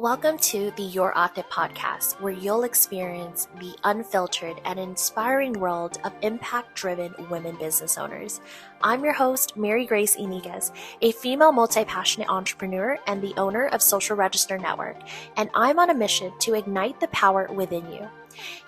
Welcome to the Your Octave podcast, where you'll experience the unfiltered and inspiring world of impact-driven women business owners. I'm your host, Mary Grace Iniguez, a female multi-passionate entrepreneur and the owner of Social Register Network, and I'm on a mission to ignite the power within you.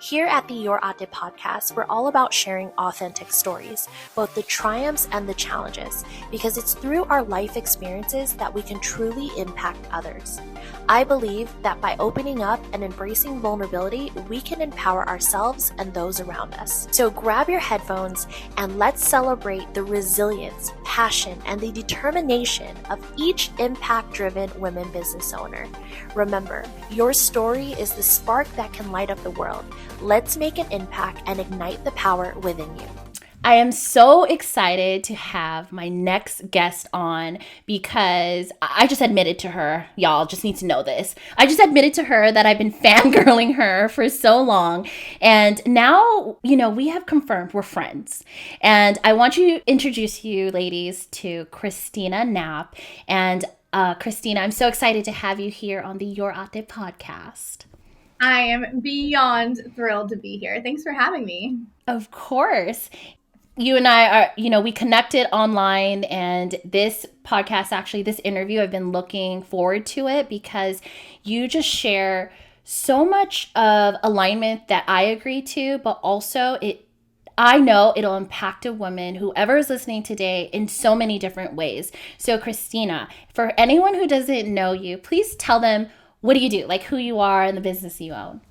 Here at the Your Octave podcast, we're all about sharing authentic stories, both the triumphs and the challenges, because it's through our life experiences that we can truly impact others. I believe that by opening up and embracing vulnerability, we can empower ourselves and those around us. So grab your headphones and let's celebrate the resilience, passion, and the determination of each impact-driven women business owner. Remember, your story is the spark that can light up the world. Let's make an impact and ignite the power within you. I am so excited to have my next guest on because I just admitted to her, y'all just need to know this. I just admitted to her that I've been fangirling her for so long. And now, we have confirmed we're friends. And I want to introduce you ladies to Christina Knapp. And Christina, I'm so excited to have you here on the Your Octave podcast. I am beyond thrilled to be here. Thanks for having me. Of course. You and I are, we connected online, and this podcast, actually, this interview, I've been looking forward to it because you just share so much of alignment that I agree to, but also I know it'll impact a woman, whoever is listening today, in so many different ways. So Christina, for anyone who doesn't know you, please tell them, what do you do? Like who you are and the business you own.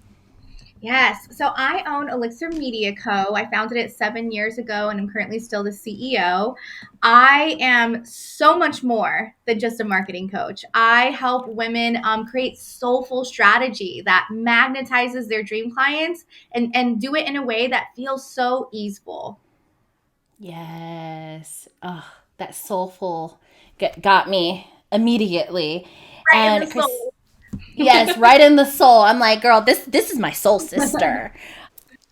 Yes. So I own Elixir Media Co. I founded it 7 years ago and I'm currently still the CEO. I am so much more than just a marketing coach. I help women create soulful strategy that magnetizes their dream clients and do it in a way that feels so easeful. Yes. Oh, that soulful got me immediately. Right And in the soul. Yes, right in the soul. I'm like, girl, this is my soul sister.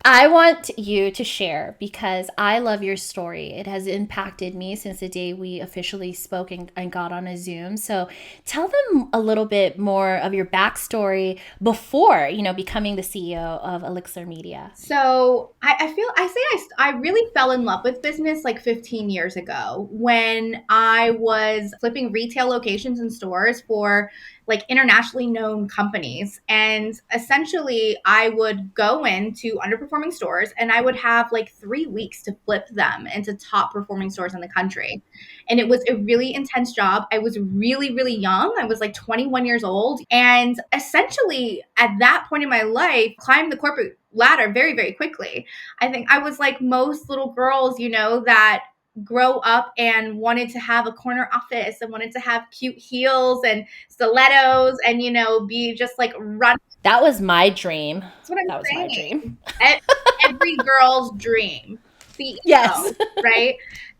I want you to share because I love your story. It has impacted me since the day we officially spoke and got on a Zoom. So tell them a little bit more of your backstory before, becoming the CEO of Elixir Media. So I really fell in love with business like 15 years ago when I was flipping retail locations and stores for like internationally known companies. And essentially I would go into underperforming stores and I would have like 3 weeks to flip them into top performing stores in the country. And it was a really intense job. I was really, really young. I was like 21 years old. And essentially at that point in my life, climbed the corporate ladder very, very quickly. I think I was like most little girls, that grow up and wanted to have a corner office and wanted to have cute heels and stilettos and, be just like run. That was my dream. That's what I'm saying. My dream. Every girl's dream. CEO, yes. Right?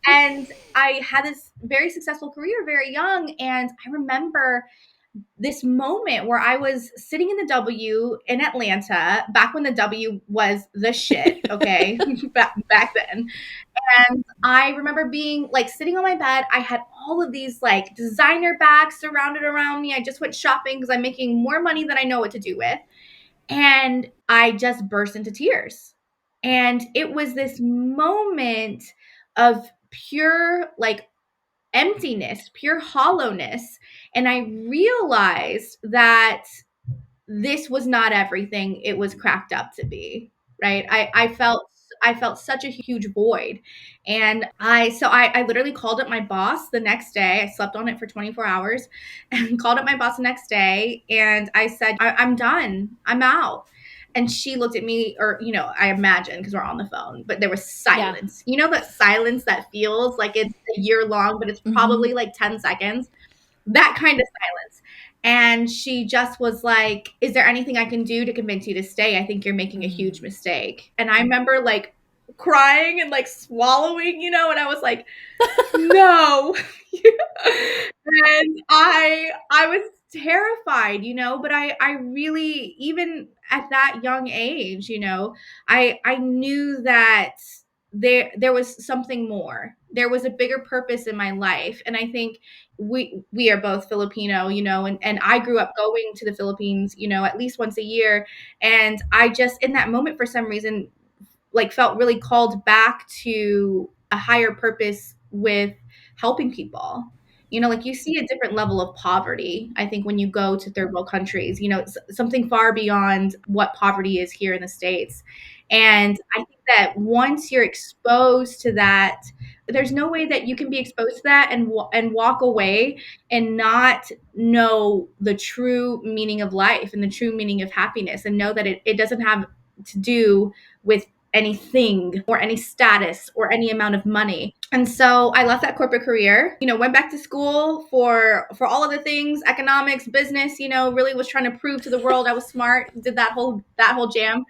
And I had this very successful career very young. And I remember this moment where I was sitting in the W in Atlanta, back when the W was the shit, okay, back then. And I remember being like sitting on my bed. I had all of these like designer bags surrounded around me. I just went shopping because I'm making more money than I know what to do with. And I just burst into tears. And it was this moment of pure like emptiness, pure hollowness. And I realized that this was not everything it was cracked up to be, right? I felt such a huge void. And I literally called up my boss the next day. I slept on it for 24 hours and called up my boss the next day. And I said, I'm done. I'm out. And she looked at me, or, I imagine because we're on the phone, but there was silence. Yeah. That silence that feels like it's a year long, but it's probably like 10 seconds. That kind of silence. And she just was like, is there anything I can do to convince you to stay? I think you're making a huge mistake. And I remember like crying and like swallowing, and I was like, no. And I was terrified, but I really, even at that young age, I knew that there was something more. There was a bigger purpose in my life. And I think we are both Filipino, and I grew up going to the Philippines, at least once a year. And I just, in that moment, for some reason, like felt really called back to a higher purpose with helping people. Like you see a different level of poverty, I think, when you go to third world countries, something far beyond what poverty is here in the States. And I think that once you're exposed to that, there's no way that you can be exposed to that and walk away and not know the true meaning of life and the true meaning of happiness, and know that it doesn't have to do with anything or any status or any amount of money. And so I left that corporate career, went back to school for all of the things, economics, business, really was trying to prove to the world I was smart, did that whole jam.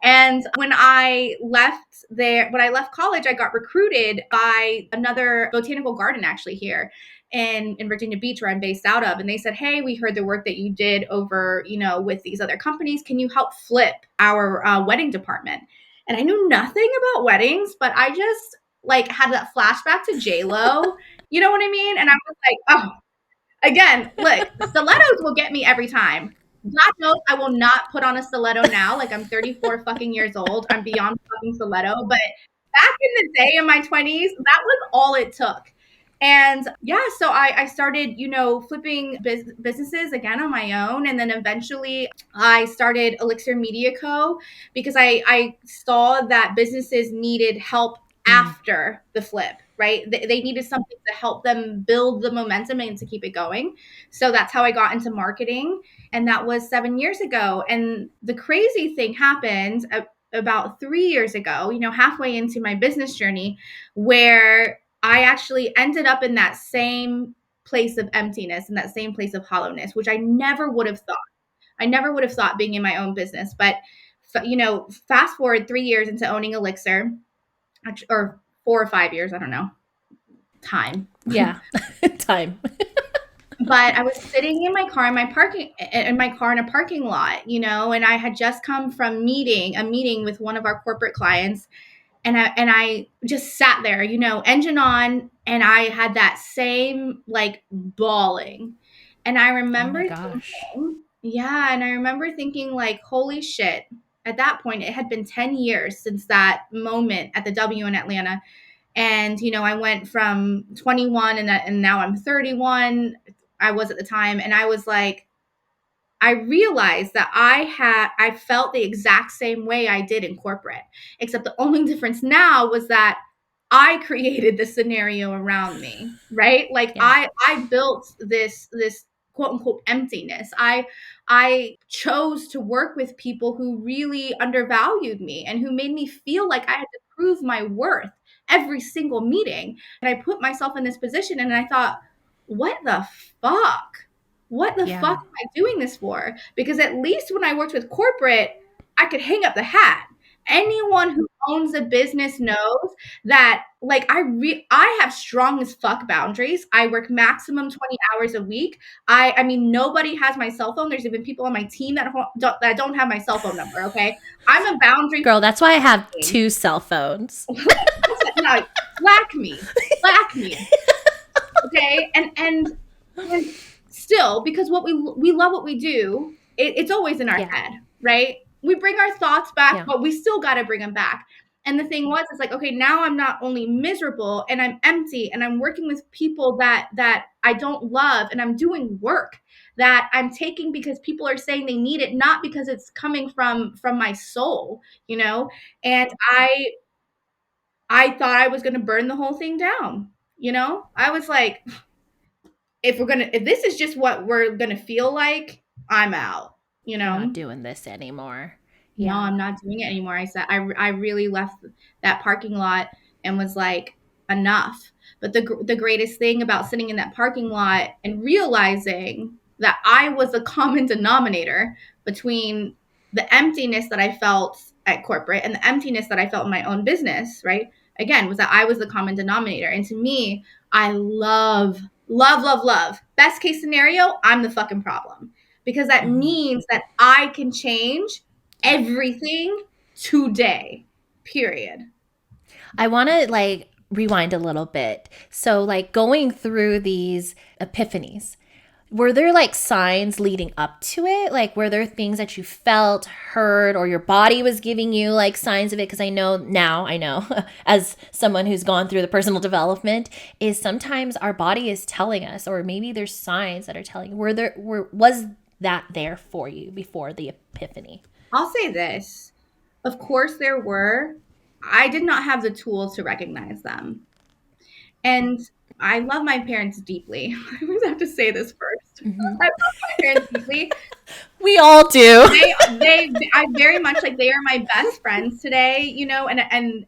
And when I left college, I got recruited by another botanical garden actually here in Virginia Beach, where I'm based out of. And they said, hey, we heard the work that you did over, with these other companies. Can you help flip our wedding department? And I knew nothing about weddings, but I just had that flashback to J-Lo. You know what I mean? And I was like, oh, again, look, stilettos will get me every time. God knows I will not put on a stiletto now. Like, I'm 34 fucking years old. I'm beyond fucking stiletto. But back in the day, in my 20s, that was all it took. And yeah, so I started, flipping businesses again on my own. And then eventually I started Elixir Media Co. because I saw that businesses needed help after the flip, right? They needed something to help them build the momentum and to keep it going. So that's how I got into marketing. And that was 7 years ago. And the crazy thing happened about 3 years ago, halfway into my business journey, where I actually ended up in that same place of emptiness and that same place of hollowness, which I never would have thought. I never would have thought being in my own business. But, fast forward 3 years into owning Elixir, or 4 or 5 years, I don't know. Time. Yeah. Time. But I was sitting in my car in a parking lot, and I had just come from a meeting with one of our corporate clients. And I just sat there, engine on, and I had that same bawling. And I remember thinking like, holy shit. At that point, it had been 10 years since that moment at the W in Atlanta. And, I went from 21 and now I'm 31. I was at the time. And I was like, I realized that I felt the exact same way I did in corporate, except the only difference now was that I created the scenario around me, right? I built this quote unquote emptiness. I chose to work with people who really undervalued me and who made me feel like I had to prove my worth every single meeting. And I put myself in this position and I thought, what the fuck? What the fuck am I doing this for? Because at least when I worked with corporate, I could hang up the hat. Anyone who owns a business knows that I have strong as fuck boundaries. I work maximum 20 hours a week. I mean, nobody has my cell phone. There's even people on my team that don't have my cell phone number, okay? I'm a boundary girl. That's why I have 2 cell phones. No, whack me. Okay? And still, because we love what we do, it's always in our head, right? We bring our thoughts back, but we still got to bring them back. And the thing was, it's like, okay, now I'm not only miserable and I'm empty and I'm working with people that I don't love, and I'm doing work that I'm taking because people are saying they need it, not because it's coming from my soul, and I thought I was going to burn the whole thing down. I was like, if this is just what we're going to feel like, I'm out, I'm not doing this anymore. No, I'm not doing it anymore. I said, I really left that parking lot and was like, enough. But the greatest thing about sitting in that parking lot and realizing that I was a common denominator between the emptiness that I felt at corporate and the emptiness that I felt in my own business, right? Again, was that I was the common denominator. And to me, I love. Best case scenario, I'm the fucking problem. Because that means that I can change everything today, period. I want to like rewind a little bit. So, like going through these epiphanies, were there like signs leading up to it? Like, were there things that you felt, heard, or your body was giving you like signs of it? Because I know as someone who's gone through the personal development, is sometimes our body is telling us, or maybe there's signs that are telling you. Was that there for you before the epiphany? I'll say this. Of course, there were. I did not have the tools to recognize them. And I love my parents deeply. I always have to say this first. Mm-hmm. I love my parents deeply. We all do. I very much like, they are my best friends today, you know, and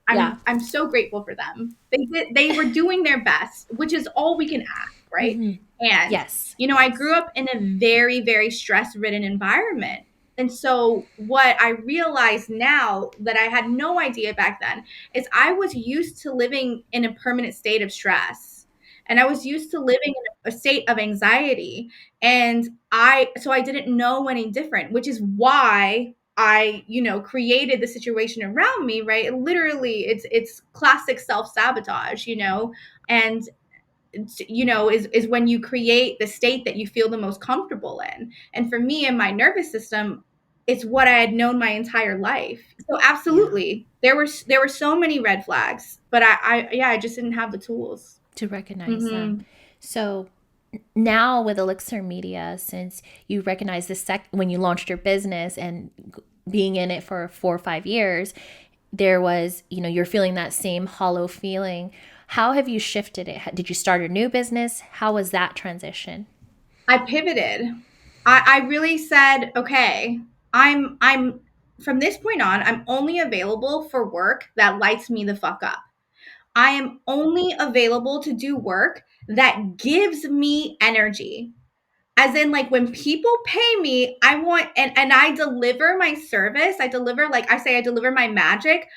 I'm so grateful for them. They were doing their best, which is all we can ask, right? Mm-hmm. And yes, you know, I grew up in a very, very stress-ridden environment. And so what I realize now that I had no idea back then is I was used to living in a permanent state of stress. And I was used to living in a state of anxiety. And I didn't know any different, which is why I, you know, created the situation around me, right? Literally, it's classic self-sabotage, you know, and you know, is when you create the state that you feel the most comfortable in. And for me and my nervous system, it's what I had known my entire life. So absolutely, there were so many red flags, but I just didn't have the tools to recognize them. So now with Elixir Media, since you recognize when you launched your business and being in it for 4 or 5 years, there was, you know, you're feeling that same hollow feeling. How have you shifted it? Did you start a new business? How was that transition? I pivoted. I really said, okay, I'm from this point on, I'm only available for work that lights me the fuck up. I am only available to do work that gives me energy. As in, like, when people pay me, I want, and I deliver my service. I deliver, like I say, I deliver my magic.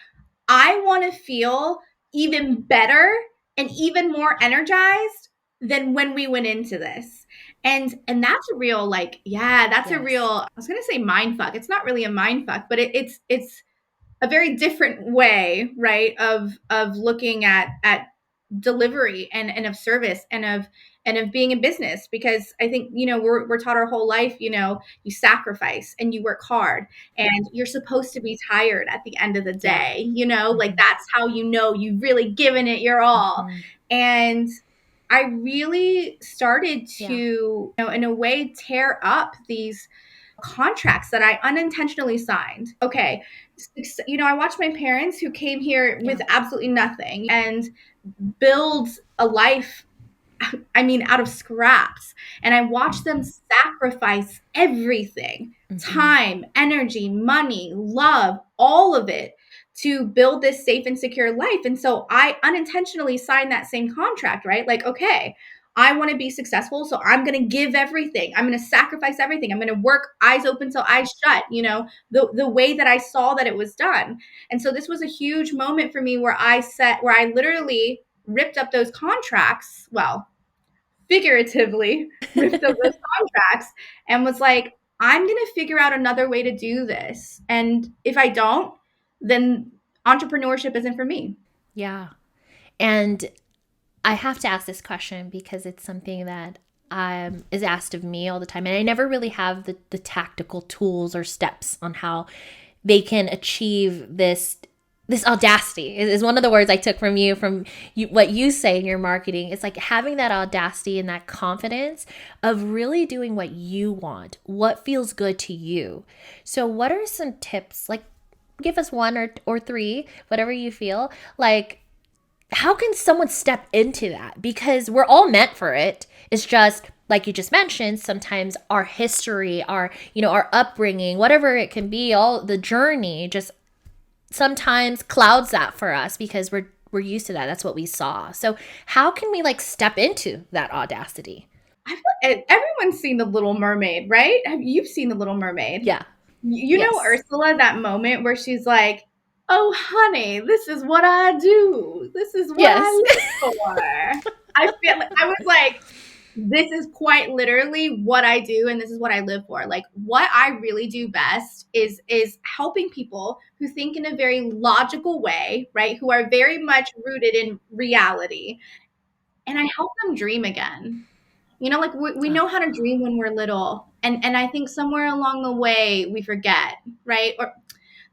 I want to feel even better and even more energized than when we went into this. And that's a real, like, yeah, that's a real, I was going to say mind fuck. It's not really a mind fuck, but it's a very different way, right, of looking at delivery and of service and of being in business. Because I think, you know, we're taught our whole life, you know, you sacrifice and you work hard and you're supposed to be tired at the end of the day, you know, like that's how you know you've really given it your all. And I really started to, you know, in a way, tear up these contracts that I unintentionally signed. Okay, you know, I watched my parents who came here with absolutely nothing and build a life, I mean, out of scraps. And I watched them sacrifice everything, time, energy, money, love, all of it, to build this safe and secure life. And so I unintentionally signed that same contract, right? Like, okay, I want to be successful, so I'm going to give everything. I'm going to sacrifice everything. I'm going to work eyes open till eyes shut, you know, the way that I saw that it was done. And so this was a huge moment for me where I literally ripped up those contracts, well, figuratively ripped up those contracts and was like, I'm going to figure out another way to do this. And if I don't, then entrepreneurship isn't for me. Yeah. And I have to ask this question because it's something that is asked of me all the time. And I never really have the tactical tools or steps on how they can achieve this audacity is one of the words I took from you, what you say in your marketing. It's like having that audacity and that confidence of really doing what you want, what feels good to you. So what are some tips? Like, give us one or three, whatever you feel. Like, how can someone step into that? Because we're all meant for it. It's just, like you just mentioned, sometimes our history, our upbringing, whatever it can be, all the journey just sometimes clouds that for us because we're used to that. That's what we saw. So how can we like step into that audacity? Everyone's seen The Little Mermaid, right? You've seen The Little Mermaid. Yeah. You know Ursula, that moment where she's like, oh, honey, this is what I do. This is what I live for. I feel like, I was like, this is quite literally what I do, and this is what I live for. Like, what I really do best is helping people who think in a very logical way, right? Who are very much rooted in reality, and I help them dream again. You know, like we know how to dream when we're little, and I think somewhere along the way we forget, right? Or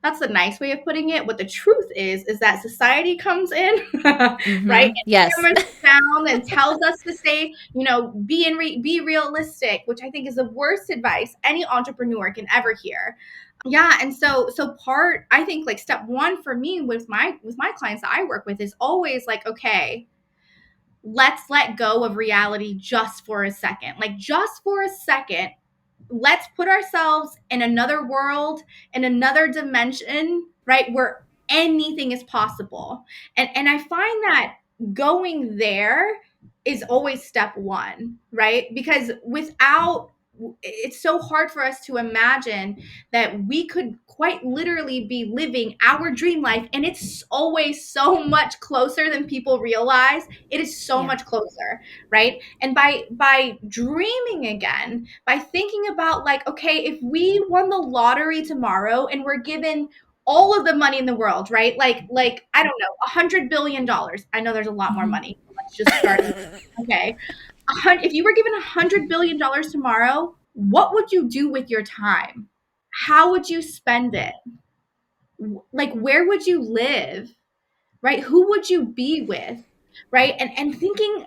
that's the nice way of putting it. What the truth is that society comes in, right? And Yes. hammers us down and tells us to say, you know, be realistic, which I think is the worst advice any entrepreneur can ever hear. Yeah, and so part, I think, like, step one for me with my clients that I work with is always like, okay, let's let go of reality just for a second. Like, just for a second, let's put ourselves in another world, in another dimension, right? Where anything is possible. And I find that going there is always step one, right? Because without, it's so hard for us to imagine that we could quite literally be living our dream life, and it's always so much closer than people realize. It is so much closer, right? And by dreaming again, by thinking about, like, okay, if we won the lottery tomorrow and we're given all of the money in the world, right? Like I don't know, $100 billion. I know there's a lot more money. Let's just start. Okay, if you were given $100 billion tomorrow, what would you do with your time? How would you spend it? Like, where would you live? Right? Who would you be with? Right? And thinking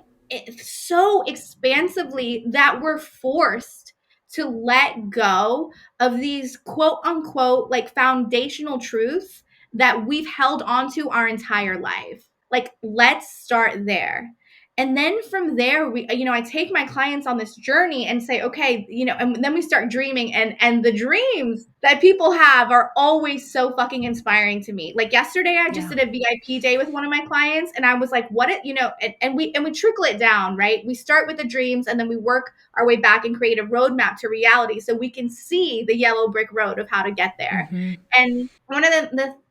so expansively that we're forced to let go of these quote unquote like foundational truths that we've held onto our entire life. Like, let's start there. And then from there, we, you know, I take my clients on this journey and say, okay, you know, and then we start dreaming, and the dreams that people have are always so fucking inspiring to me. Like, yesterday, I just did a VIP day with one of my clients, and I was like, what it, you know, and we trickle it down, right? We start with the dreams, and then we work our way back and create a roadmap to reality so we can see the yellow brick road of how to get there. And one of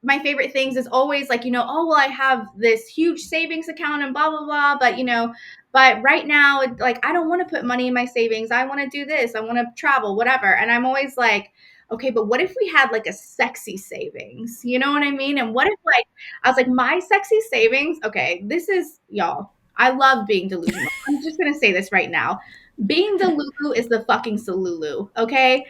my favorite things is always like, you know, oh, well, I have this huge savings account and blah, blah, blah. But, you know, but right now, like, I don't want to put money in my savings. I want to do this. I want to travel, whatever. And I'm always like, okay, but what if we had like a sexy savings? You know what I mean? And what if, like, I was like, my sexy savings, okay, this is, y'all, I love being delusional. I'm just going to say this right now. Being Delulu is the fucking Salulu, okay?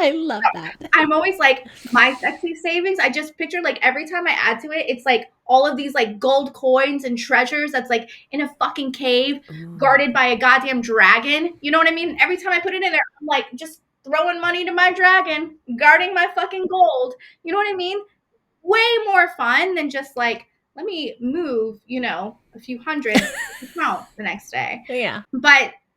I love that. I'm always like, my sexy savings, I just picture, like, every time I add to it, it's like all of these like gold coins and treasures that's like in a fucking cave guarded by a goddamn dragon. You know what I mean? Every time I put it in there, I'm like, just throwing money to my dragon, guarding my fucking gold. You know what I mean? Way more fun than just like, let me move, you know, a few hundred account the next day. Yeah.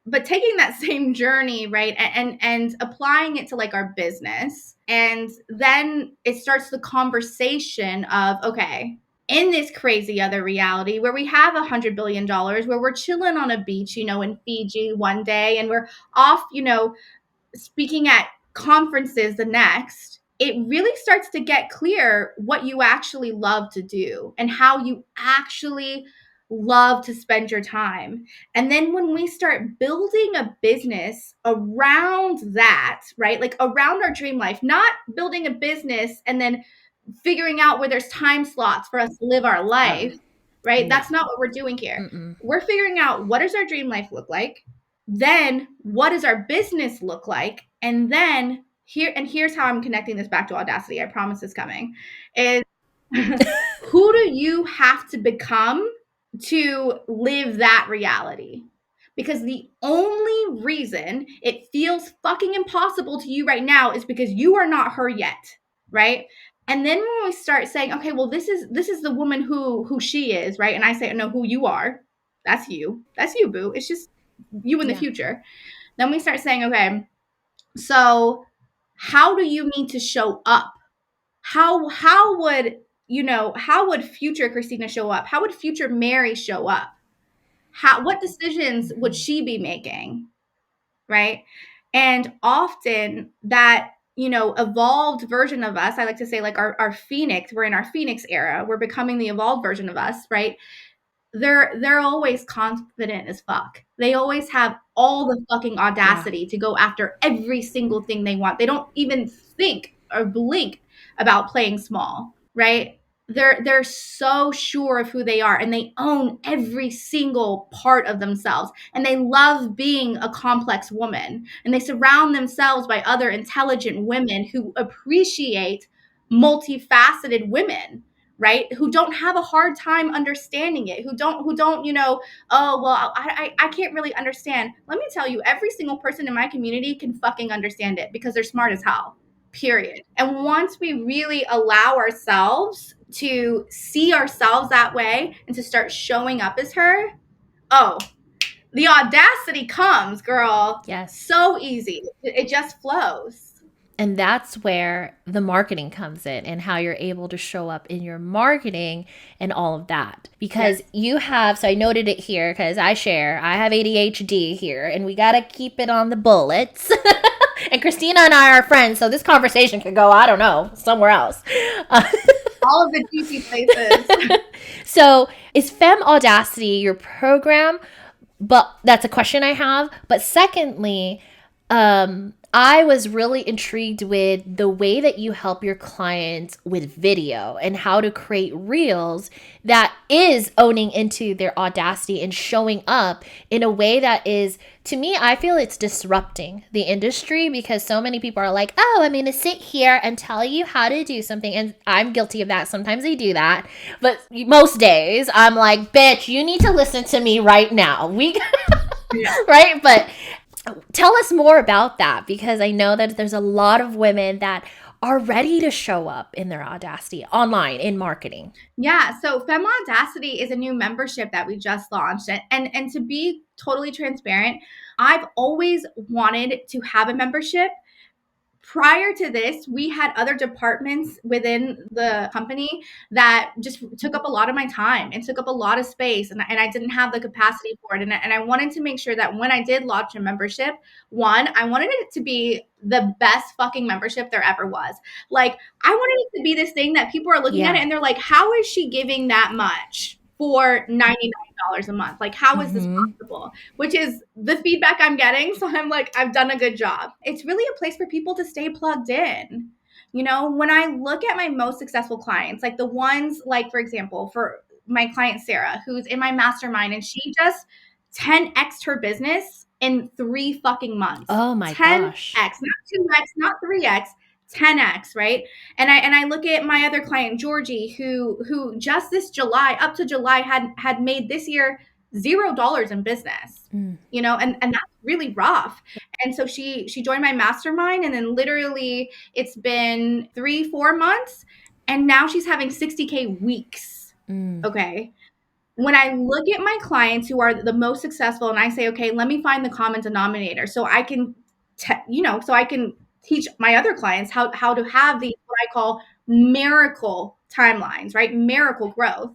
But taking that same journey, right, and applying it to like our business, and then it starts the conversation of, okay, in this crazy other reality where we have $100 billion, where we're chilling on a beach, you know, in Fiji one day, and we're off, you know, speaking at conferences the next, it really starts to get clear what you actually love to do and how you actually love to spend your time. And then when we start building a business around that, right? Like, around our dream life, not building a business and then figuring out where there's time slots for us to live our life, right? That's not what we're doing here. We're figuring out, what does our dream life look like? Then what does our business look like? And then here's how I'm connecting this back to Audacity. I promise it's coming. Is who do you have to become to live that reality? Because the only reason it feels fucking impossible to you right now is because you are not her yet, right? And then when we start saying, okay, well, this is the woman who she is, right? And I say, no, who you are. That's you, boo. It's just you in the future. Then we start saying, okay, so how do you need to show up? How would, you know, how would future Christina show up? How would future Mary show up? What decisions would she be making? Right? And often that, you know, evolved version of us, I like to say, like, our Phoenix, we're in our Phoenix era, we're becoming the evolved version of us, right? they're always confident as fuck. They always have all the fucking audacity to go after every single thing they want. They don't even think or blink about playing small, right? They're so sure of who they are, and they own every single part of themselves, and they love being a complex woman, and they surround themselves by other intelligent women who appreciate multifaceted women, right, who don't have a hard time understanding it, who don't oh well, I can't really understand. Let me tell you, every single person in my community can fucking understand it because they're smart as hell, period. And once we really allow ourselves to see ourselves that way and to start showing up as her, oh, the audacity comes, girl. Yes. So easy. It just flows. And that's where the marketing comes in, and how you're able to show up in your marketing and all of that. Because you have, so I noted it here because I have ADHD here, and we got to keep it on the bullets. And Christina and I are friends, so this conversation could go, I don't know, somewhere else. All of the juicy places. So is Femme Audacity your program? But that's a question I have. But secondly, I was really intrigued with the way that you help your clients with video and how to create reels that is owning into their audacity and showing up in a way that is, to me, I feel it's disrupting the industry, because so many people are like, oh, I'm going to sit here and tell you how to do something. And I'm guilty of that. Sometimes I do that. But most days I'm like, bitch, you need to listen to me right now. Right? But tell us more about that, because I know that there's a lot of women that are ready to show up in their audacity online in marketing. Yeah, so Femme Audacity is a new membership that we just launched. And to be totally transparent, I've always wanted to have a membership. Prior to this, we had other departments within the company that just took up a lot of my time and took up a lot of space, and I didn't have the capacity for it. And I wanted to make sure that when I did launch a membership, one, I wanted it to be the best fucking membership there ever was. Like, I wanted it to be this thing that people are looking at it and they're like, how is she giving that much for $99 a month? Like, how is this possible? Which is the feedback I'm getting. So I'm like, I've done a good job. It's really a place for people to stay plugged in. You know, when I look at my most successful clients, like the ones, like, for example, for my client, Sarah, who's in my mastermind, and she just 10x'd her business in 3 fucking months. Oh my 10x, gosh. not 2x, not 3x. 10x, right? And I look at my other client, Georgie, who just this July, up to July, had made this year $0 in business, you know, and that's really rough. And so she joined my mastermind, and then literally it's been 3-4 months, and now she's having 60K weeks. Okay. When I look at my clients who are the most successful, and I say, okay, let me find the common denominator so I can, so I can teach my other clients how to have these, what I call miracle timelines, right? Miracle growth,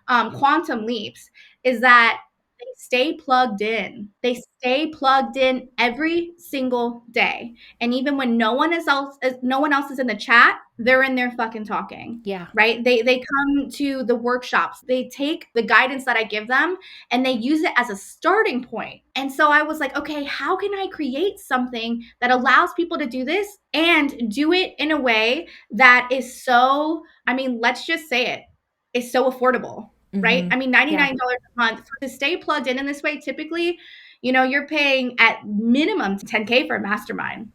quantum leaps, is that they stay plugged in. They stay plugged in every single day. And even when no one else is in the chat, they're in there fucking talking. Yeah. Right? They come to the workshops. They take the guidance that I give them and they use it as a starting point. And so I was like, okay, how can I create something that allows people to do this and do it in a way that is so, I mean, let's just say it, is so affordable. Right? I mean, $99 a month to stay plugged in this way. Typically, you know, you're paying at minimum $10K for a mastermind.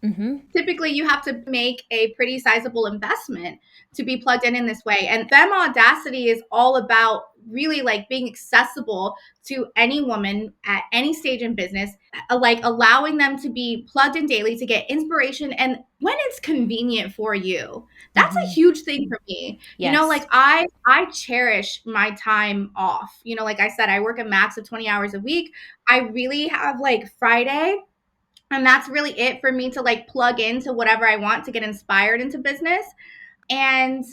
Typically, you have to make a pretty sizable investment to be plugged in this way. And Femme Audacity is all about really like being accessible to any woman at any stage in business, like allowing them to be plugged in daily to get inspiration and when it's convenient for you. That's a huge thing for me. Yes. You know, like I cherish my time off. You know, like I said, I work a max of 20 hours a week. I really have like Friday, and that's really it for me to like plug into whatever I want to get inspired into business. And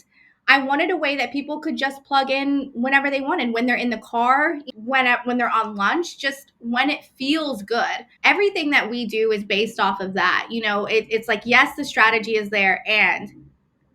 I wanted a way that people could just plug in whenever they wanted, when they're in the car, when they're on lunch, just when it feels good. Everything that we do is based off of that. You know, it's like, yes, the strategy is there, and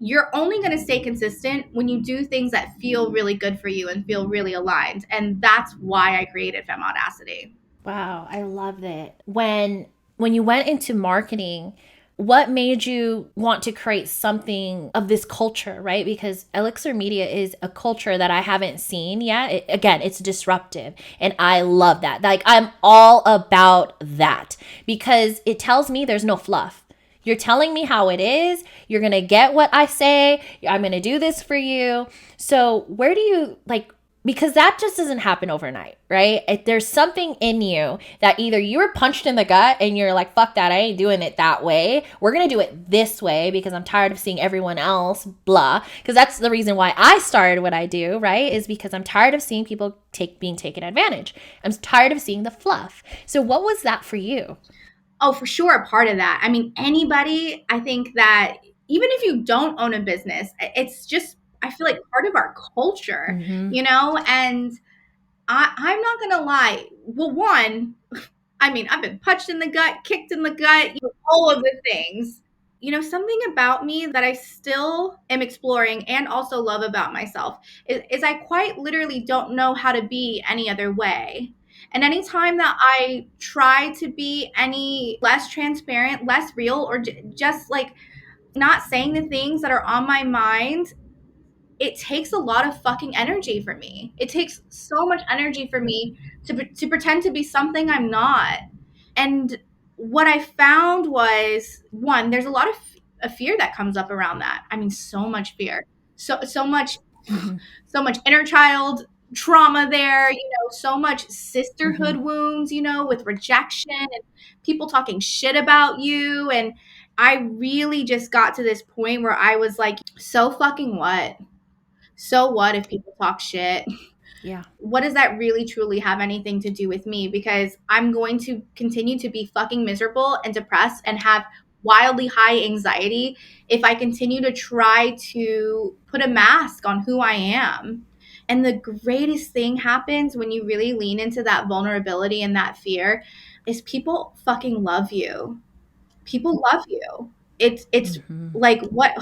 you're only going to stay consistent when you do things that feel really good for you and feel really aligned. And that's why I created Femme Audacity. Wow, I love that. When you went into marketing, what made you want to create something of this culture, right? Because Elixir Media is a culture that I haven't seen yet. Again, it's disruptive, and I love that. Like, I'm all about that because it tells me there's no fluff. You're telling me how it is. You're going to get what I say. I'm going to do this for you. So where do you because that just doesn't happen overnight, right? There's something in you that either you were punched in the gut and you're like, fuck that, I ain't doing it that way. We're going to do it this way because I'm tired of seeing everyone else, blah. Because that's the reason why I started what I do, right? Is because I'm tired of seeing people being taken advantage. I'm tired of seeing the fluff. So what was that for you? Oh, for sure, a part of that. I mean, anybody, I think that even if you don't own a business, it's just, I feel like part of our culture, you know? And I'm not going to lie. Well, one, I mean, I've been punched in the gut, kicked in the gut, all of the things. You know, something about me that I still am exploring and also love about myself is I quite literally don't know how to be any other way. And anytime that I try to be any less transparent, less real, or just like not saying the things that are on my mind, it takes a lot of fucking energy for me. It takes so much energy for me to pretend to be something I'm not. And what I found was, one, there's a lot of a fear that comes up around that. I mean, so much fear, so much inner child trauma there, so much sisterhood wounds, with rejection and people talking shit about you. And I really just got to this point where I was like, so fucking what? So what if people talk shit? Yeah. What does that really truly have anything to do with me? Because I'm going to continue to be fucking miserable and depressed and have wildly high anxiety if I continue to try to put a mask on who I am. And the greatest thing happens when you really lean into that vulnerability and that fear is people fucking love you. People love you. It's like what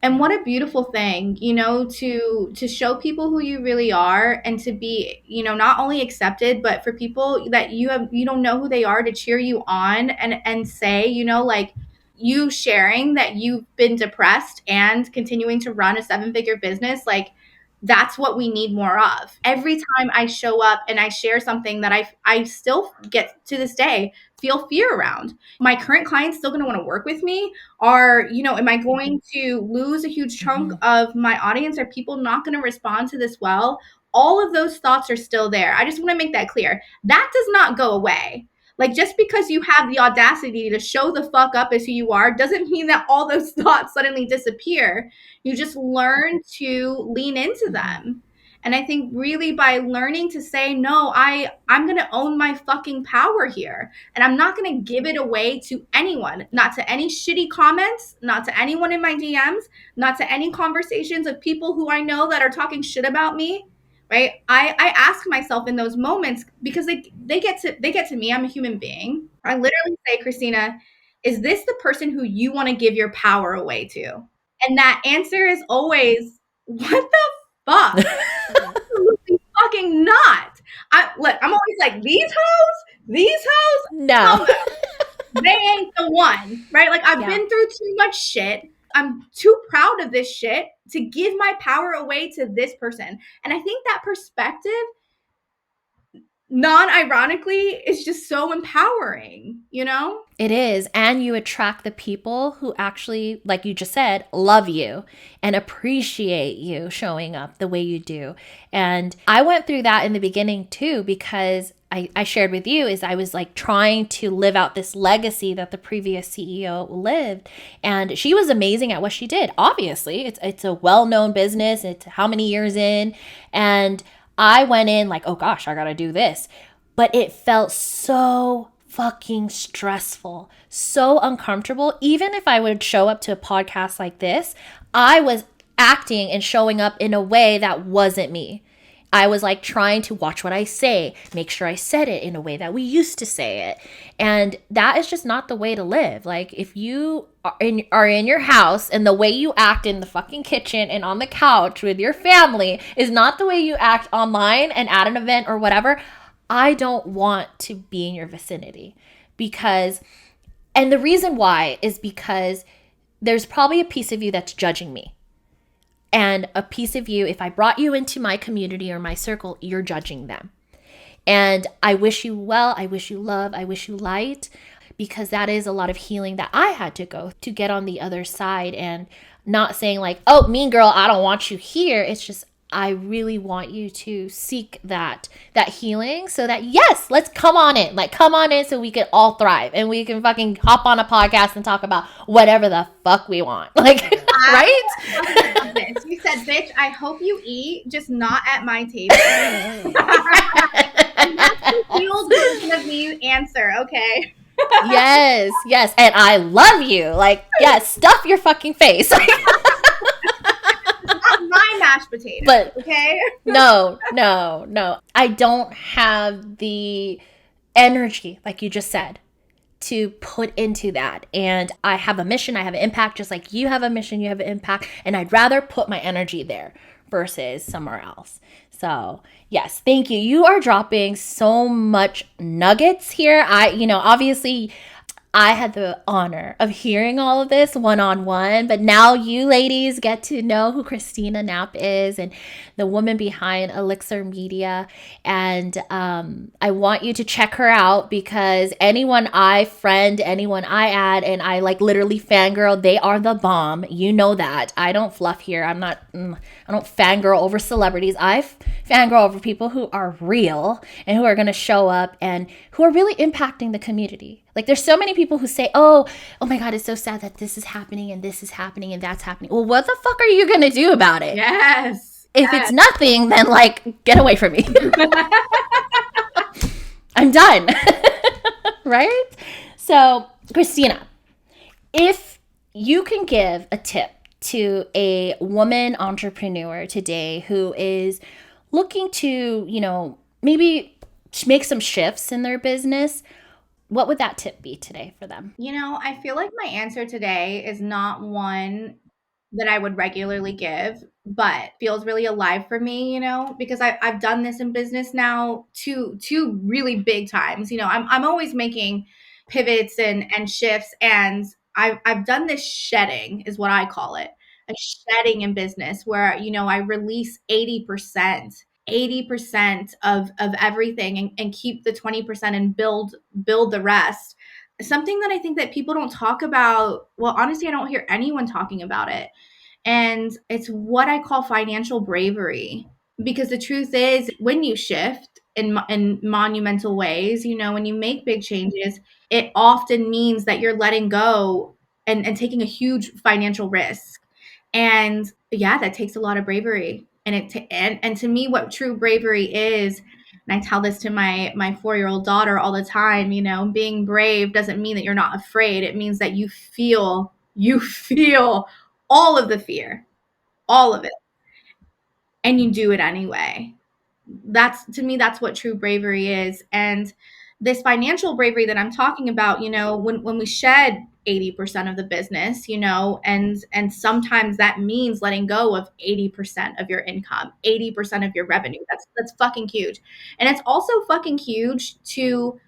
a beautiful thing, to show people who you really are and to be, not only accepted, but for people that you don't know who they are to cheer you on and say, like you sharing that you've been depressed and continuing to run a 7-figure business, like that's what we need more of. Every time I show up and I share something that I still get to this day feel fear around. My current clients still going to want to work with me? Or, am I going to lose a huge chunk of my audience? Are people not going to respond to this well? All of those thoughts are still there. I just want to make that clear. That does not go away. Like, just because you have the audacity to show the fuck up as who you are doesn't mean that all those thoughts suddenly disappear. You just learn to lean into them. And I think really by learning to say, no, I'm going to own my fucking power here. And I'm not going to give it away to anyone, not to any shitty comments, not to anyone in my DMs, not to any conversations of people who I know that are talking shit about me. Right. I ask myself in those moments because they get to me. I'm a human being. I literally say, Christina, is this the person who you want to give your power away to? And that answer is always, what the fuck? Absolutely fucking not. I'm always like, these hoes, no. They ain't the one, right? Like I've been through too much shit. I'm too proud of this shit to give my power away to this person. And I think that perspective, non-ironically, is just so empowering, It is. And you attract the people who actually, like you just said, love you and appreciate you showing up the way you do. And I went through that in the beginning too, because I shared with you is I was like trying to live out this legacy that the previous CEO lived. And she was amazing at what she did. Obviously, it's a well-known business. It's how many years in. And I went in like, oh gosh, I got to do this. But it felt so fucking stressful, so uncomfortable. Even if I would show up to a podcast like this, I was acting and showing up in a way that wasn't me. I was like trying to watch what I say, make sure I said it in a way that we used to say it. And that is just not the way to live. Like if you are in your house and the way you act in the fucking kitchen and on the couch with your family is not the way you act online and at an event or whatever, I don't want to be in your vicinity. And the reason why is because there's probably a piece of you that's judging me. And a piece of you, if I brought you into my community or my circle, you're judging them. And I wish you well, I wish you love, I wish you light, because that is a lot of healing that I had to go to get on the other side, and not saying like, oh, mean girl, I don't want you here. It's just, I really want you to seek that healing so that, yes, let's come on in so we can all thrive and we can fucking hop on a podcast and talk about whatever the fuck we want. Like, right? You said, bitch, I hope you eat, just not at my table. And that's the healed version of me answer, okay? Yes. And I love you. Like, yes, stuff your fucking face. Not my mashed potatoes, but okay? No. I don't have the energy, like you just said, to put into that. And I have a mission, I have an impact, just like you have a mission, you have an impact. And I'd rather put my energy there versus somewhere else. So yes, thank you. You are dropping so much nuggets here. Obviously I had the honor of hearing all of this one-on-one, but now you ladies get to know who Christina Knapp is and the woman behind Elixir Media. And I want you to check her out, because anyone I friend, anyone I add, and I like literally fangirl, they are the bomb. You know that. I don't fluff here. I don't fangirl over celebrities. I fangirl over people who are real and who are going to show up and who are really impacting the community. Like there's so many people who say, oh my God, it's so sad that this is happening and this is happening and that's happening. Well, what the fuck are you going to do about it? Yes. If it's nothing, then like, get away from me. I'm done. Right? So, Christina, if you can give a tip to a woman entrepreneur today who is looking to, maybe make some shifts in their business, what would that tip be today for them? I feel like my answer today is not one that I would regularly give, but feels really alive for me, because I've done this in business now two really big times. I'm always making pivots and shifts, and I've done this shedding is what I call it, a shedding in business where, I release 80% of everything and keep the 20% and build the rest. Something that I think that people don't talk about. Well, honestly, I don't hear anyone talking about it. And it's what I call financial bravery. Because the truth is, when you shift in monumental ways, when you make big changes, it often means that you're letting go and taking a huge financial risk. And yeah, that takes a lot of bravery. And to me, what true bravery is, and I tell this to my 4-year-old daughter all the time, being brave doesn't mean that you're not afraid. It means that you feel all of the fear, all of it, and you do it anyway. To me, that's what true bravery is. And this financial bravery that I'm talking about, when we shed 80% of the business, and sometimes that means letting go of 80% of your income, 80% of your revenue. That's fucking huge. And it's also fucking huge to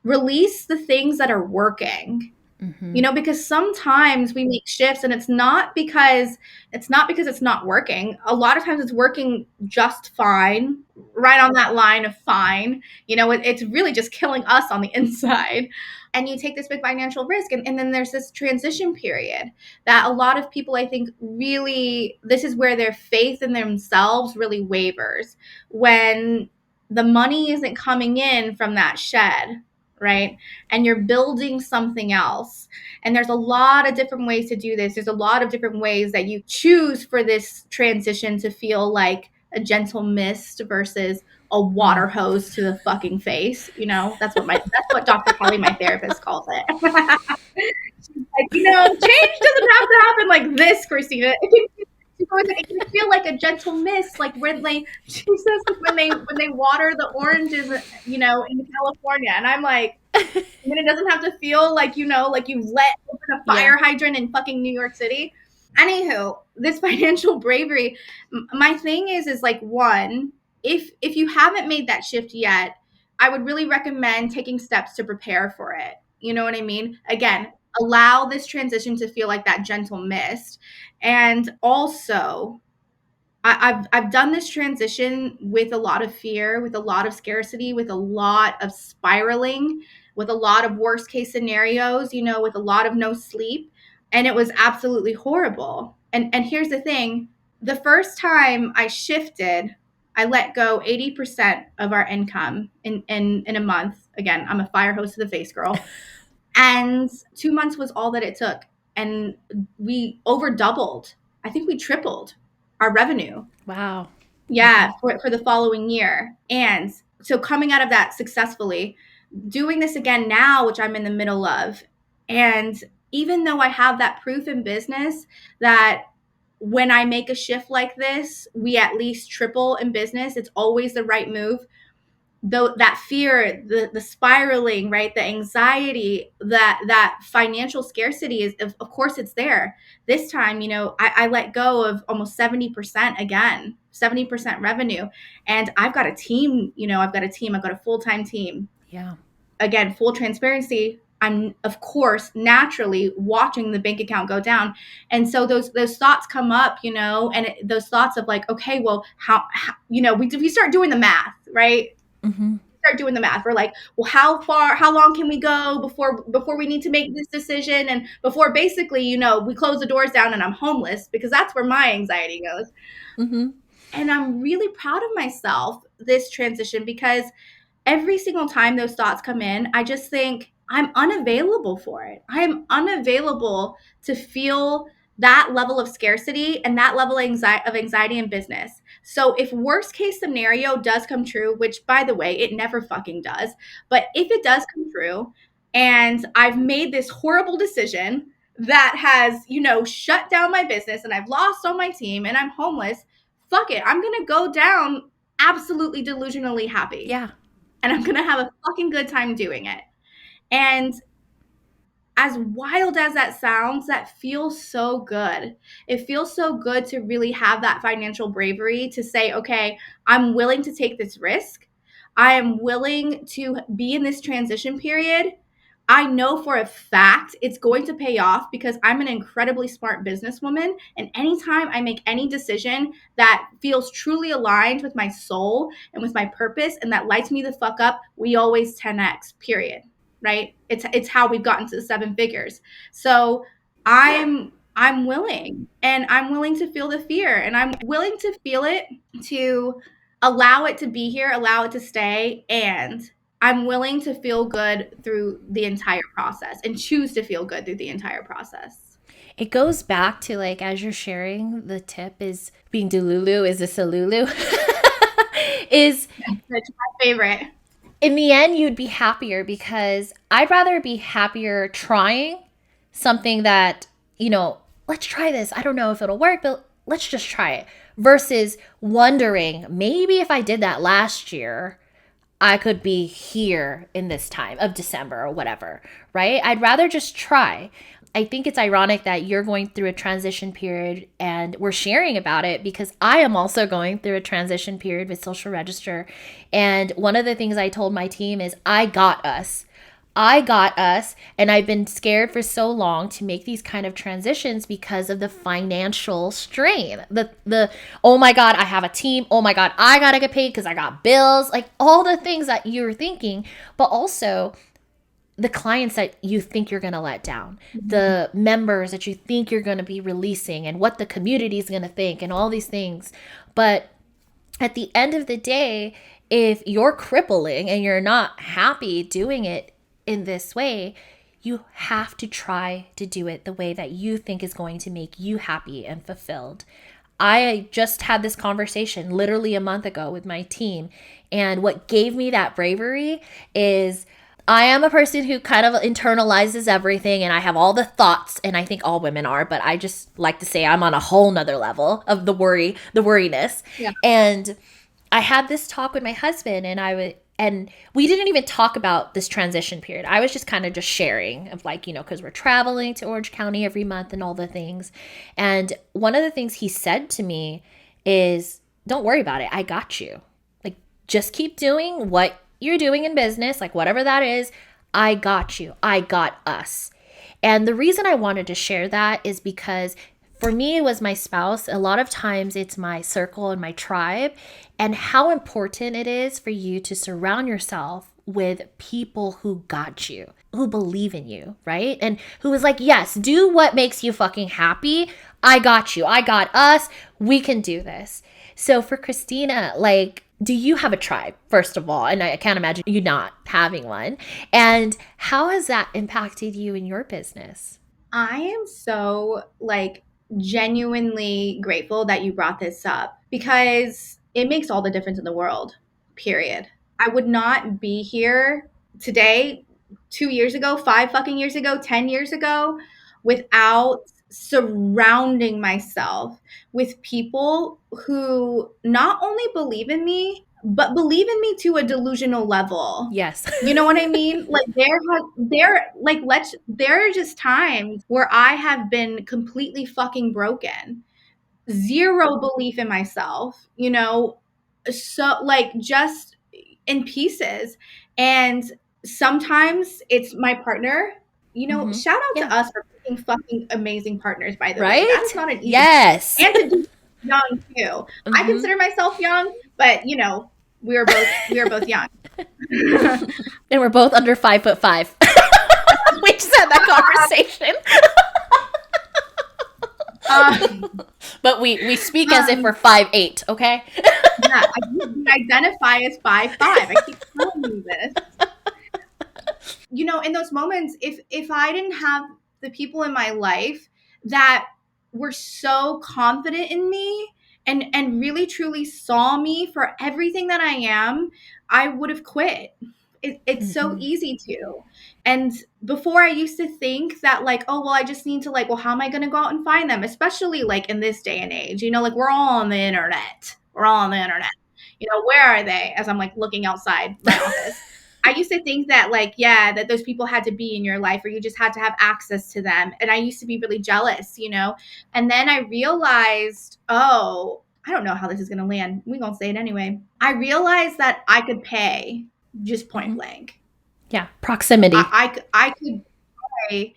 release the things that are working. Mm-hmm. Because sometimes we make shifts and it's not because it's not working. A lot of times it's working just fine, right on that line of fine. It's really just killing us on the inside. And you take this big financial risk. And then there's this transition period that a lot of people, I think, really, this is where their faith in themselves really wavers, when the money isn't coming in from that shed, right? And you're building something else. And there's a lot of different ways to do this. There's a lot of different ways that you choose for this transition to feel like a gentle mist versus a water hose to the fucking face. That's what Dr. Kelly, my therapist, calls it. She's like, change doesn't have to happen like this, Christina. It can was like, it can feel like a gentle mist, like when they, she says, like when they water the oranges, you know, in California. And I'm like, I mean, it doesn't have to feel like, you know, like you let open a fire hydrant in fucking New York City. Anywho, this financial bravery, my thing is like, one, if you haven't made that shift yet, I would really recommend taking steps to prepare for it. You know what I mean? Again, allow this transition to feel like that gentle mist. And also, I've done this transition with a lot of fear, with a lot of scarcity, with a lot of spiraling, with a lot of worst case scenarios, you know, with a lot of no sleep. And it was absolutely horrible. And here's the thing, the first time I shifted, I let go 80% of our income in a month. Again, I'm a fire hose to the face girl. And 2 months was all that it took. And we over doubled. I think we tripled our revenue. Wow. Yeah, for the following year. And so coming out of that successfully, doing this again now, which I'm in the middle of. And even though I have that proof in business that when I make a shift like this, we at least triple in business, it's always the right move. Though that fear, the spiraling, right, the anxiety, that financial scarcity is, of course, it's there. This time, you know, I let go of almost 70% again, 70% revenue, and I've got a team. You know, I've got a full-time team. Yeah. Again, full transparency. I'm, of course, naturally watching the bank account go down, and so those thoughts come up, you know, and those thoughts of like, okay, well, how you know, we start doing the math, right? Mm-hmm. Start doing the math. We're like, well, how long can we go before we need to make this decision, and before basically, you know, we close the doors down and I'm homeless, because that's where my anxiety goes. Mm-hmm. And I'm really proud of myself this transition, because every single time those thoughts come in, I just think I'm unavailable for it. I am unavailable to feel that level of scarcity and that level of anxiety in business. So if worst case scenario does come true, which by the way, it never fucking does, but if it does come true and I've made this horrible decision that has, you know, shut down my business and I've lost all my team and I'm homeless, fuck it. I'm going to go down absolutely delusionally happy. Yeah. And I'm going to have a fucking good time doing it. And as wild as that sounds, that feels so good. It feels so good to really have that financial bravery to say, okay, I'm willing to take this risk. I am willing to be in this transition period. I know for a fact it's going to pay off, because I'm an incredibly smart businesswoman. And anytime I make any decision that feels truly aligned with my soul and with my purpose and that lights me the fuck up, we always 10x, period. Right? It's how we've gotten to the 7 figures. So I'm willing, and I'm willing to feel the fear, and I'm willing to feel it, to allow it to be here, allow it to stay, and I'm willing to feel good through the entire process and choose to feel good through the entire process. It goes back to, like, as you're sharing, the tip is being Delulu is a Salulu. Is It's my favorite. In the end, you'd be happier, because I'd rather be happier trying something that, you know, let's try this. I don't know if it'll work, but let's just try it, versus wondering, maybe if I did that last year, I could be here in this time of December or whatever, right? I'd rather just try. I think it's ironic that you're going through a transition period and we're sharing about it, because I am also going through a transition period with Social Register. And one of the things I told my team is, I got us. And I've been scared for so long to make these kind of transitions because of the financial strain. The oh my God, I have a team. Oh my God, I gotta get paid because I got bills. Like all the things that you're thinking, but also the clients that you think you're going to let down, the members that you think you're going to be releasing, and what the community is going to think, and all these things. But at the end of the day, if you're crippling and you're not happy doing it in this way, you have to try to do it the way that you think is going to make you happy and fulfilled. I just had this conversation literally a month ago with my team. And what gave me that bravery is I am a person who kind of internalizes everything, and I have all the thoughts, and I think all women are, but I just like to say I'm on a whole nother level of the worriness. Yeah. And I had this talk with my husband, and we didn't even talk about this transition period. I was just kind of just sharing of like, because we're traveling to Orange County every month and all the things. And one of the things he said to me is, don't worry about it. I got you. Like, just keep doing what you're doing in business, like whatever that is. I got you. I got us. And the reason I wanted to share that is because for me, it was my spouse. A lot of times it's my circle and my tribe, and how important it is for you to surround yourself with people who got you, who believe in you, right? And who is like, yes, do what makes you fucking happy. I got you. I got us. We can do this. So for Christina, like, do you have a tribe, first of all? And I can't imagine you not having one. And how has that impacted you in your business? I am so like genuinely grateful that you brought this up because it makes all the difference in the world, period. I would not be here today, 2 years ago, 5 fucking years ago, 10 years ago, without surrounding myself with people who not only believe in me, but believe in me to a delusional level. Yes. You know what I mean? Like there are just times where I have been completely fucking broken. Zero belief in myself, so like just in pieces. And sometimes it's my partner, shout out Yeah. to us for picking fucking amazing partners, by the way. Right? That's not an easy Yes. and to do young too. I consider myself young, but we are both young. And we're both under 5'5". We just had that conversation. But we speak as if we're 5'8", okay? Yeah, I identify as 5'5". I keep telling you this. In those moments, if I didn't have the people in my life that were so confident in me and really truly saw me for everything that I am, I would have quit. It's so easy to. And before, I used to think that like, oh, well, I just need to like, well, how am I going to go out and find them? Especially like in this day and age, like we're all on the internet. We're all on the internet. Where are they? As I'm like looking outside my office. I used to think that like, yeah, that those people had to be in your life or you just had to have access to them. And I used to be really jealous, And then I realized, oh, I don't know how this is going to land. We're going to say it anyway. I realized that I could pay just point blank. Yeah, proximity. I could pay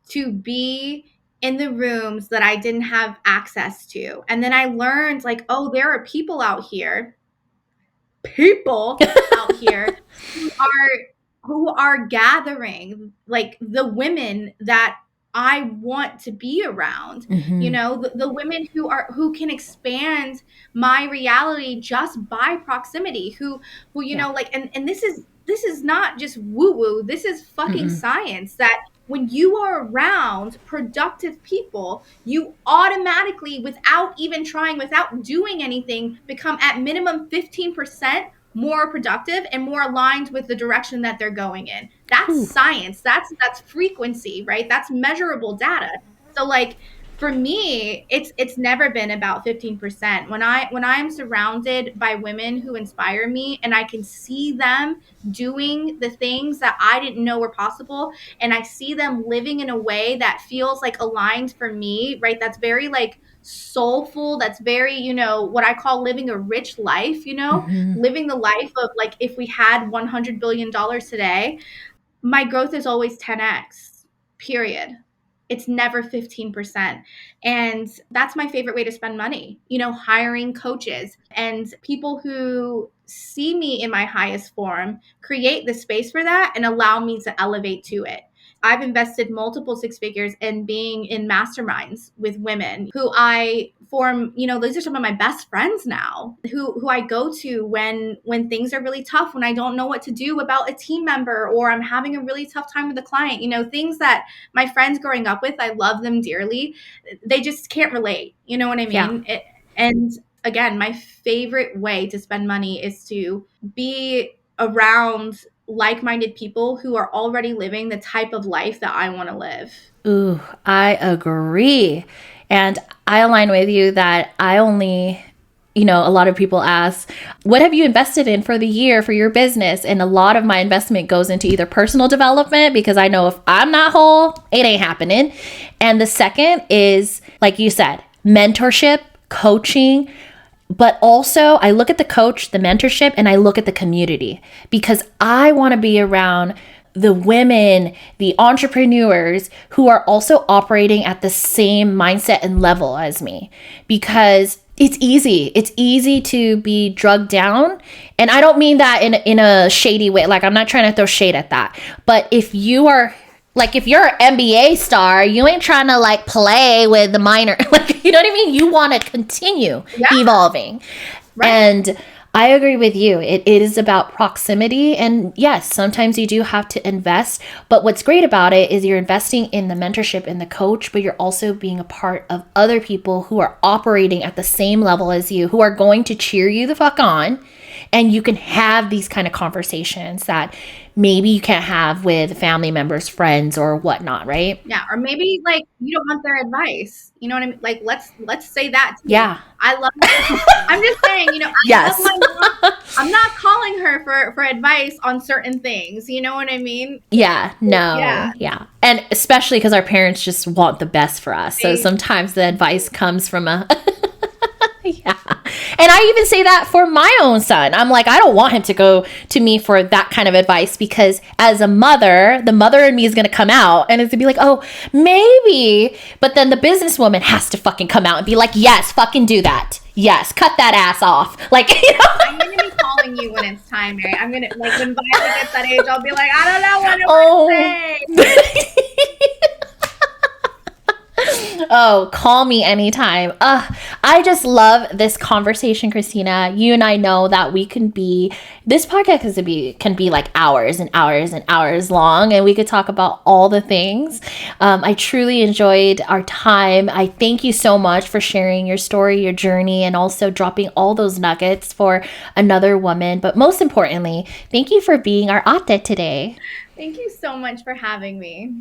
to be in the rooms that I didn't have access to. And then I learned like, oh, there are people out here who are gathering like the women that I want to be around. The women who can expand my reality just by proximity, who like, and this is not just woo woo. This is fucking science that when you are around productive people, you automatically, without even trying, without doing anything, become at minimum 15% more productive and more aligned with the direction that they're going in. That's science. That's frequency, right? That's measurable data. So like for me, it's never been about 15%. When I'm surrounded by women who inspire me and I can see them doing the things that I didn't know were possible, and I see them living in a way that feels like aligned for me, right? That's very like soulful, that's very, what I call living a rich life, living the life of like, if we had $100 billion today, my growth is always 10x, period. It's never 15%. And that's my favorite way to spend money, hiring coaches and people who see me in my highest form, create the space for that and allow me to elevate to it. I've invested multiple six figures in being in masterminds with women who I form, those are some of my best friends now, who I go to when things are really tough, when I don't know what to do about a team member, or I'm having a really tough time with a client, things that my friends growing up with, I love them dearly. They just can't relate. You know what I mean? Yeah. And again, my favorite way to spend money is to be around like-minded people who are already living the type of life that I want to live. Ooh, I agree. And I align with you that I only, a lot of people ask, what have you invested in for the year for your business? And a lot of my investment goes into either personal development, because I know if I'm not whole, it ain't happening. And the second is, like you said, mentorship, coaching. But also, I look at the coach, the mentorship, and I look at the community, because I want to be around the women, the entrepreneurs who are also operating at the same mindset and level as me, because it's easy. It's easy to be drugged down. And I don't mean that in a shady way. Like, I'm not trying to throw shade at that. But if you're an NBA star, you ain't trying to like play with the minor, like, you know what I mean? You want to continue evolving. Right. And I agree with you. It is about proximity. And yes, sometimes you do have to invest. But what's great about it is you're investing in the mentorship and the coach, but you're also being a part of other people who are operating at the same level as you, who are going to cheer you the fuck on. And you can have these kind of conversations that maybe you can't have with family members, friends, or whatnot, right? Yeah, or maybe like you don't want their advice. You know what I mean? Like let's say that too. Yeah. I love I'm just saying, I love my mom. I'm not calling her for advice on certain things. You know what I mean? Yeah, no. Yeah. And especially because our parents just want the best for us. So sometimes the advice comes from a yeah. And I even say that for my own son. I'm like, I don't want him to go to me for that kind of advice, because as a mother, the mother in me is going to come out and it's going to be like, oh, maybe. But then the businesswoman has to fucking come out and be like, yes, fucking do that. Yes, cut that ass off. Like, I'm going to be calling you when it's time, Mary. I'm going to, like, when Violet gets that age, I'll be like, I don't know what to say. Oh, call me anytime. I just love this conversation, Christina. You and I know that this podcast can be like hours and hours and hours long, and we could talk about all the things. I truly enjoyed our time. I thank you so much for sharing your story, your journey, and also dropping all those nuggets for another woman. But most importantly, thank you for being our ate today. Thank you so much for having me.